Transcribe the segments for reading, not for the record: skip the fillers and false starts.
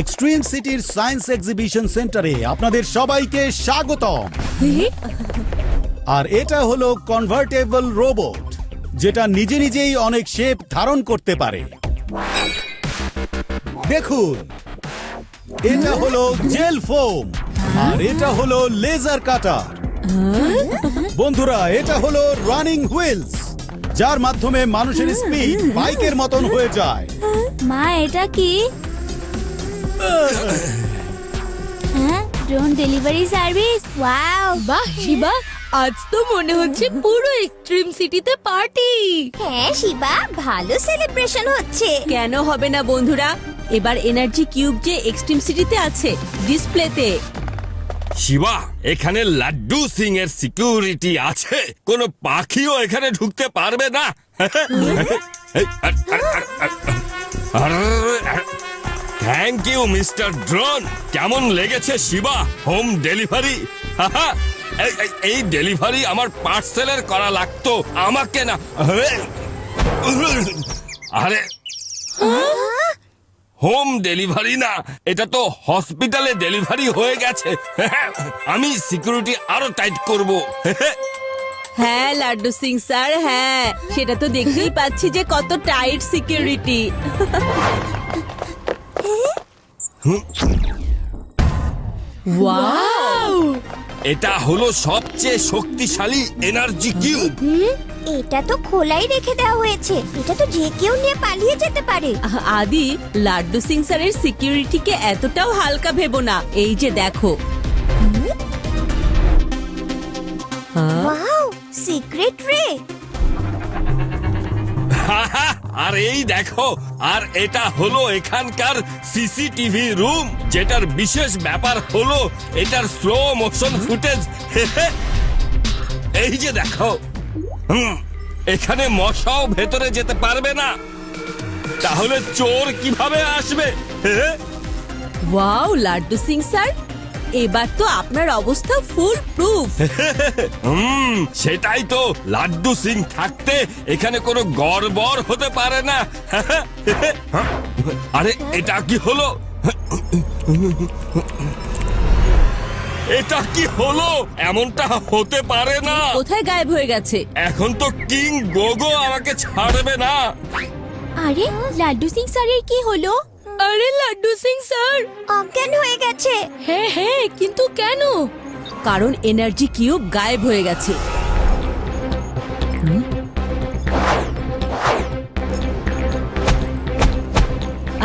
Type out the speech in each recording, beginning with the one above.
Extreme সিটির science exhibition সেন্টারে আপনাদের সবাইকে স্বাগতম। আর এটা হলো কনভার্টেবল রোবট, যেটা নিজে নিজেই অনেক শেপ ধারণ করতে পারে। দেখুন, এটা হলো জেল ফোম, আর এটা হলো লেজার কাটার। বন্ধুরা, এটা হলো রানিং হুইলস, যার মাধ্যমে মানুষের স্পিড বাইকের মতন হয়ে যায়। মা, এটা কি? Drone delivery service. ওয়াও, বাহ শিবা, আজ তো মনে হচ্ছে পুরো এক্সট্রিম সিটিতে পার্টি। হ্যাঁ শিবা, ভালো সেলিব্রেশন হচ্ছে। কেন হবে না বন্ধুরা, এবার এনার্জি কিউব যে এক্সট্রিম সিটিতে আছে ডিসপ্লেতে। শিবা, এখানে লাড্ডু সিং এর সিকিউরিটি আছে, কোনো পাখিও এখানে ঢুকতে পারবে না। Thank you mister drone. কেমন লেগেছে শিবা হোম ডেলিভারি? এই ডেলিভারি আমার পার্সেলের করা লাগতো, আমাকে না। আরে হোম ডেলিভারি না, এটা তো হসপিটালে ডেলিভারি হয়ে গেছে। আমি সিকিউরিটি আরো টাইট করব। হ্যাঁ লাড্ডু সিং স্যার, হ্যাঁ সেটা তো দেখতেই পাচ্ছি যে কত টাইট সিকিউরিটি। ওয়াও, এটা হলো সবচেয়ে শক্তিশালী এনার্জি কিউব। এটা তো খোলাই রেখে দেওয়া হয়েছে, এটা তো যে কেউ নিয়ে পালিয়ে যেতে পারে। আদি, লাড্ডু সিং স্যারের সিকিউরিটিকে এতটাও হালকা ভেবো না। এই যে দেখো। ওয়াও, সিক্রেট রে। আর এই দেখো, আর এটা হলো এখানকার সিসিটিভি রুম, যেটার বিশেষ ব্যাপার হলো এটার স্লো মোশন ফুটেজ। এই যে দেখো, এখানে মশাও ভেতরে যেতে পারবে না, তাহলে চোর কিভাবে আসবে? ওয়াও লাড্ডু সিং স্যার, এবার তো আপনার অবস্থা ফুল প্রুফ। সেটাই তো, লাড্ডু সিং থাকতে এখানে কোনো গড়বড় হতে পারে না। আরে এটা কি হলো? এটা কি হলো? এমনটা হতে পারে না। কোথায় গায়েব হয়ে গেছে? এখন তো কিং গোগো আমাকে ছাড়বে না। আরে লাড্ডু সিং স্যারের কি হলো? আরে লাড্ডু সিং স্যার অজ্ঞান হয়ে গেছে। হ্যাঁ হ্যাঁ, কিন্তু কেন? কারণ এনার্জি কিউব গায়েব হয়ে গেছে।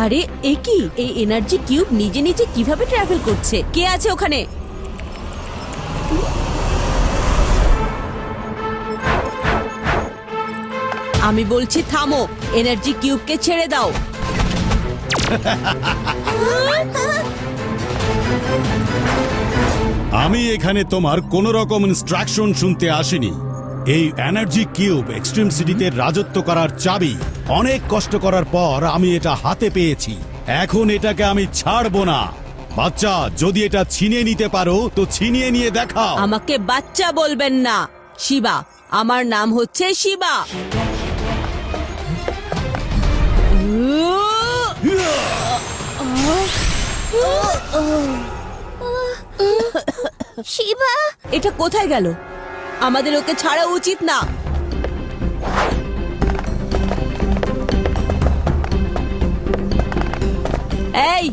আরে এ কি? এই এনার্জি কিউব নিজে নিজে কিভাবে ট্রাভেল করছে? কে আছে ওখানে? আমি বলছি থামো, এনার্জি কিউবকে ছেড়ে দাও। আমি এখানে তোমার কোন রকম ইনস্ট্রাকশন শুনতে আসিনি। এই এনার্জি কিউব এক্সট্রিম সিটিতে রাজত্ব করার চাবি। অনেক কষ্ট করার পর আমি এটা হাতে পেয়েছি, এখন এটাকে আমি ছাড়বো না। বাচ্চা, যদি এটা ছিনিয়ে নিতে পারো তো ছিনিয়ে নিয়ে দেখাও। আমাকে বাচ্চা বলবেন না, শিবা। আমার নাম হচ্ছে শিবা। শিবা, এটা কোথায় গেল? আমাদের ওকে ছাড়া উচিত না। এই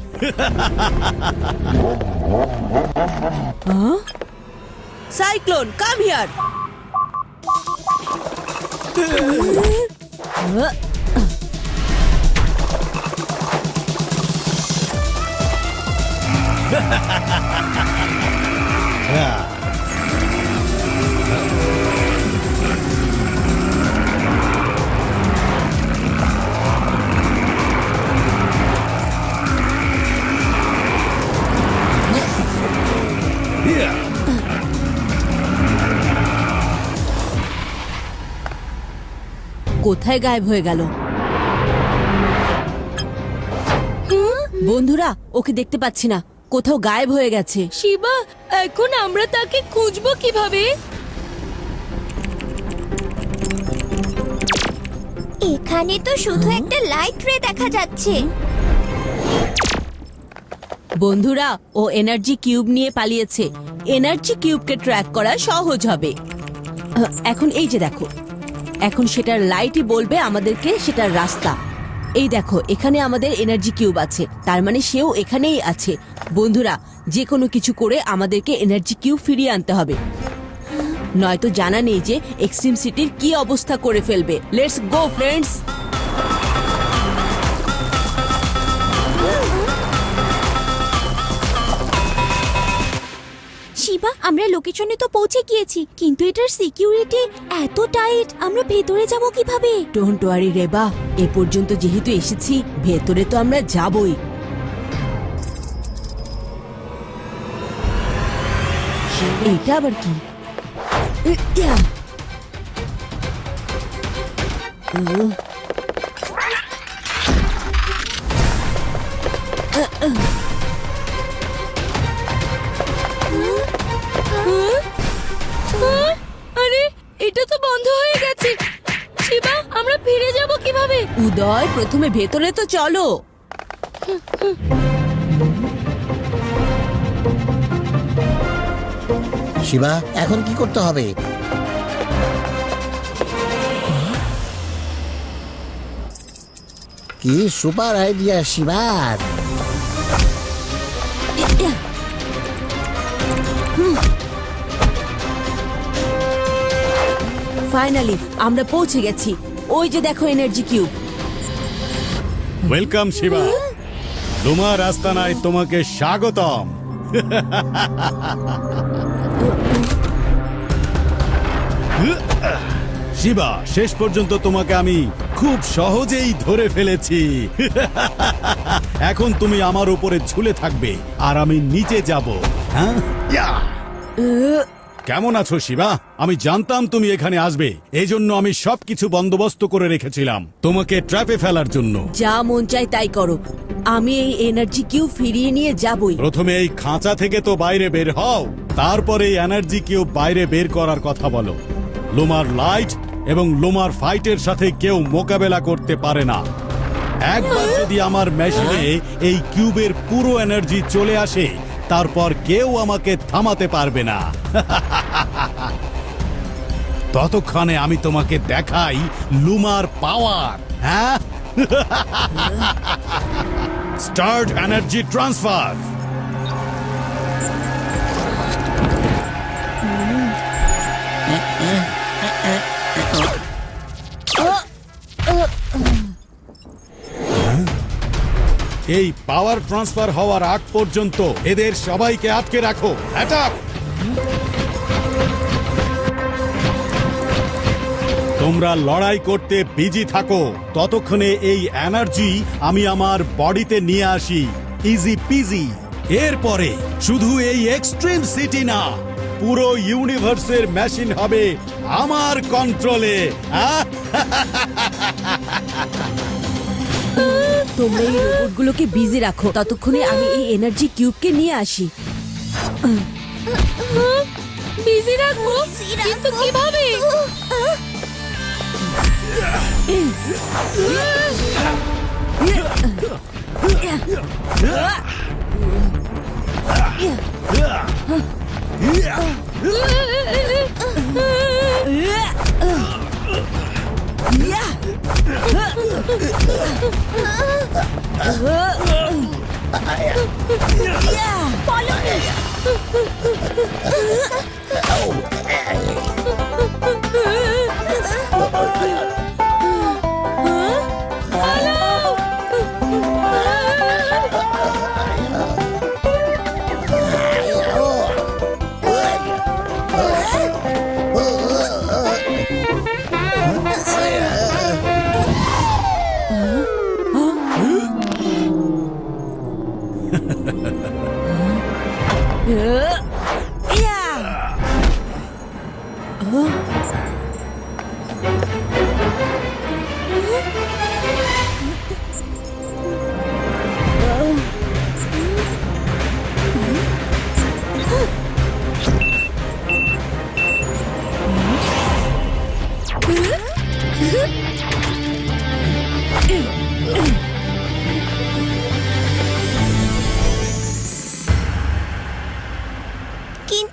সাইক্লোন, কাম হিয়ার। কোথায় গায়েব হয়ে গেল? বন্ধুরা, ওকে দেখতে পাচ্ছি না, কোথাও গায়েব হয়ে গেছে। শিবা, এখন আমরা তাকে খুঁজবো কিভাবে? এখানে তো শুধু একটা লাইট রে দেখা যাচ্ছে। বন্ধুরা, ও এনার্জি কিউব নিয়ে পালিয়েছে। এনার্জি কিউবকে ট্র্যাক করা সহজ হবে। এখন এই যে দেখো, এখন সেটার লাইটই বলবে আমাদেরকে সেটার রাস্তা। এই দেখো, এখানে আমাদের এনার্জি কিউব আছে, তার মানে সেও এখানেই আছে। বন্ধুরা, যে কোনো কিছু করে আমাদেরকে এনার্জি কিউব ফিরিয়ে আনতে হবে, নয়তো জানা নেই যে এক্সট্রিম সিটির কি অবস্থা করে ফেলবে। Let's go friends. শিবা, আমরা লোকেশনে তো পৌঁছে গিয়েছি, কিন্তু এটার সিকিউরিটি এত টাইট, আমরা ভেতরে যাব কিভাবে? ডোন্ট ওয়ারি রেবা, এ পর্যন্ত যেহেতু এসেছি, ভেতরে তো আমরা যাবই। এটা আবার কি? ইয়া! আরে, এটা তো বন্ধ হয়ে গেছে। শিবা, আমরা ফিরে যাব কিভাবে? উদয়, প্রথমে ভেতরে তো চলো। শিবা, এখন কি করতে হবে? কি সুপার আইডিয়া শিবার! ফাইনালি আমরা পৌঁছে গেছি। ওই যে দেখো এনার্জি কিউব। ওয়েলকাম শিবা, তোমার আস্তানায় তোমাকে স্বাগতম। শিবা, শেষ পর্যন্ত তোমাকে আমি খুব সহজেই ধরে ফেলেছি। এখন তুমি আমার উপরে ঝুলে থাকবে আর আমি নিচে যাব। হ্যাঁ, ইয়া! কেমন আছো শিবা? আমি জানতাম তুমি এখানে আসবে, এই জন্য আমি সবকিছু বন্দোবস্ত করে রেখেছিলাম তোমাকে ট্র্যাপে ফেলার জন্য। যা মন চাই তাই করো, আমি এই এনার্জি কিউব ফিরিয়ে নিয়ে যাবই। প্রথমে এই খাঁচা থেকে তো বাইরে বের হও, তারপরে এই এনার্জি কিউব বাইরে বের করার কথা বলো। লোমার লাইট এবং লোমার ফাইটের সাথে কেউ মোকাবেলা করতে পারে না। একবার যদি আমার মেশিনে এই কিউবের পুরো এনার্জি চলে আসে, তারপর কেউ আমাকে থামাতে পারবে না। ততক্ষণে আমি তোমাকে দেখাই লুমার পাওয়ার। হ্যাঁ, স্টার্ট এনার্জি ট্রান্সফার। এই পাওয়ার ট্রান্সফার হওয়ার আগ পর্যন্ত এদের সবাইকে আটকে রাখো। অ্যাটাক! তোমরা লড়াই করতে বিজি থাকো, ততক্ষণে এই এনার্জি আমি আমার বডিতে নিয়ে আসি। Easy PG. এরপরে শুধু এই এক্সট্রিম সিটি না, পুরো ইউনিভার্সের মেশিন হবে আমার কন্ট্রোলে। তোমরা এই রোবটগুলোকে বিজি রাখো, ততক্ষণে আমি এই এনার্জি কিউবকে নিয়ে আসি। বিজি রাখবো? কিন্তু কিভাবে?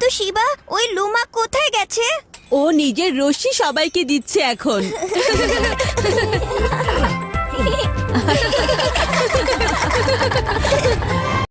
কিন্তু শিবা, ওই লুমা কোথায় গেছে? ও নিজের রশ্মি সবাইকে দিচ্ছে এখন।